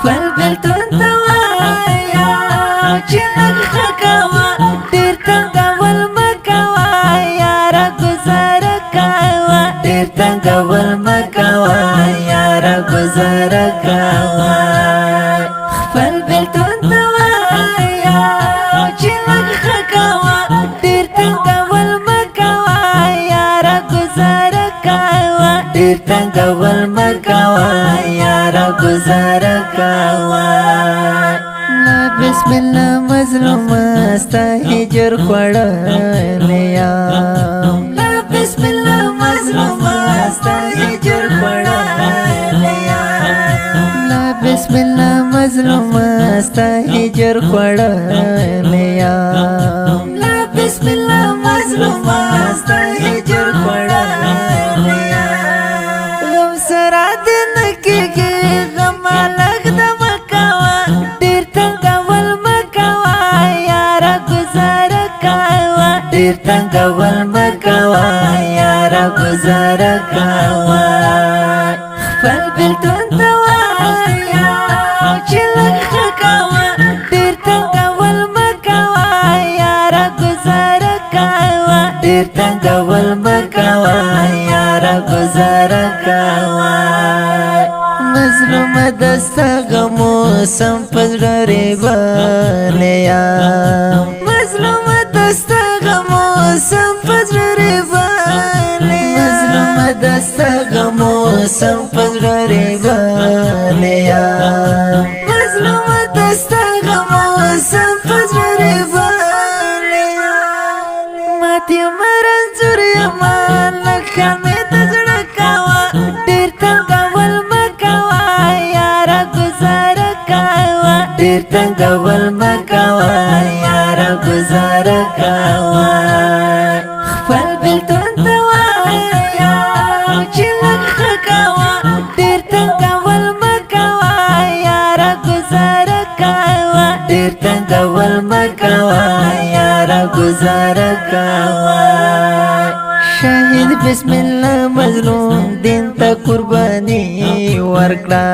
خپل بلتون ته وایا چې لږ ښه کوه ډېر تنګول مه کوه یاره ګزاره کوه ډېر تنګول مه کوه یاره ګزاره کوه خپل بلتون ته وایا چې لږ ښه کوه ډېر تنګول مه کوه یاره ګزاره کوه ډېر تنګول مه کوه یاره ګزاره کوه لا بسم الله مظلوم ستا هجر خوړلی یم لا بسم الله مظلوم ستا هجر خوړلی یم لا بسم الله مظلوم ستا هجر خوړلی یم لا بسم الله مظلوم ستا هجر خوړلی یم غم سره دې نه کېږي غم الګ د مه کوه ډېر تنګول مه کوه یاره ګزاره کوه ډېر تنګول مه کوه یاره ګزاره کوه خپل بلتون ته وایا چې لږ ښه کوه ډېر تنګول مه کوه یاره ګزاره کوه ډېر تنګول مه کوه یاره ګزاره کوه مظلومه دستا غمو سم په زړه ریبلی یم مظلومه دستا غمو سم په زړه ریبلی یم مظلومه دستا غمو سم په زړه ریبلی یم مظلومه دستا غمو سم په زړه ریبلی یم ماتې مرنځور یمه لکه مې د زړه کوه ډېر تنګول مه کوه یاره ګزاره کوه ډېر تنګول مه کوه یاره ګزاره کوه خپل بلتون ته وایا چې لږ ښه کوه ډېر تنګول مه کوه یاره ګزاره کوه ډېر تنګول مه کوه یاره ګزاره کوه شاهد بسم الله مظلوم دین ته قرباني ورکړه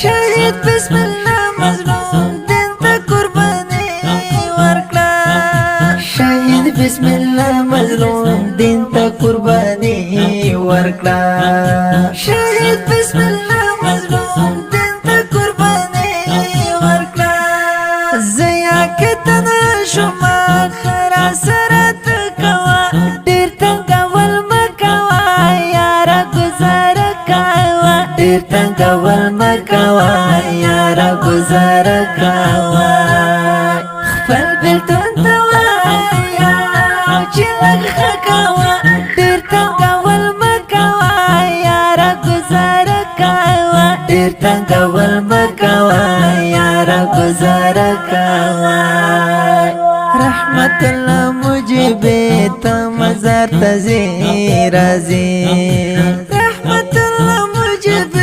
شاهد بسم الله مظلوم دین ته قرباني ورکړه شاهد بسم الله مظلوم دین ته قرباني ورکړه شاهد بسم الله مظلوم دین ته قرباني ورکړه زیا کتنا شما خرا سره تکوا ډیر تنګول مه کوه یاره ګزاره کوه ډیر تنګول مه کوه یاره ګزاره کوه خپل بلتون ته وایا چې لږ ښه کوه ډیر تنګول مه کوه یاره ګزاره کوه ډیر تنګول مه کوه یاره ګزاره کوه رحمت الله مجيب ته مزار ته ځې راځې رحمت الله مجيب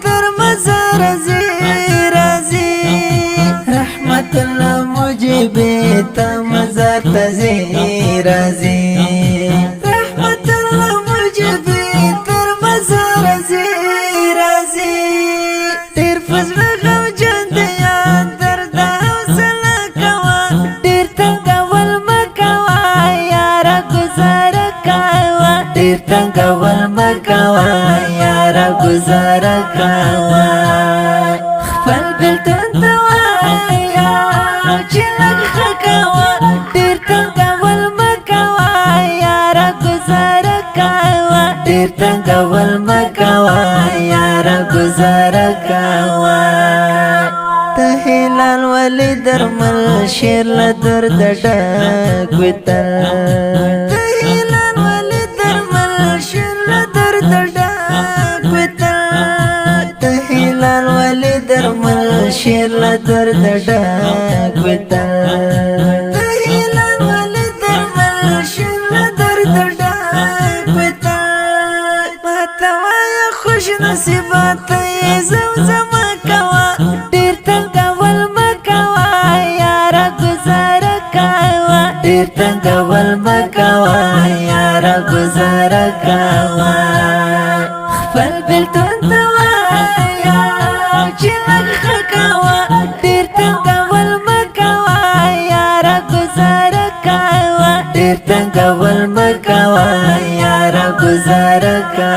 تر مزار ځې راځې رحمت الله مجيب ته مزار ته ځې راځې رحمت الله مجيب تر مزار ځې راځې ډېر فضله غمجن دی درد حوصله کوه ډېر تنګول مه کوه یاره ګزاره کوه ډېر تنګول مه کوه یاره ګزاره کوه خپل بلتون ته وایا چې لږ ښه کوه ډېر تنګول مه کوه یاره ګزاره کوه ډېر تنګول مه کوه یاره ګزاره کوه ته هلال ولې درمل شیر له درد ډک وتل ته هلال ولې درمل شیر له درد ډک وتل ته هلال ولې درمل شیر له درد ډک وتل ته هلال ولې درمل شیر له درد ډک وتل ماته وایه خوش نصیبات یې زمزمه کوه ډېر تنګول مه کوه یاره ګزاره کوه ډېر تنګول مه کوه یاره ګزاره کوه خپل بلتون ته وایا چې لږ ښه تنگول مکوا یارا گزار کا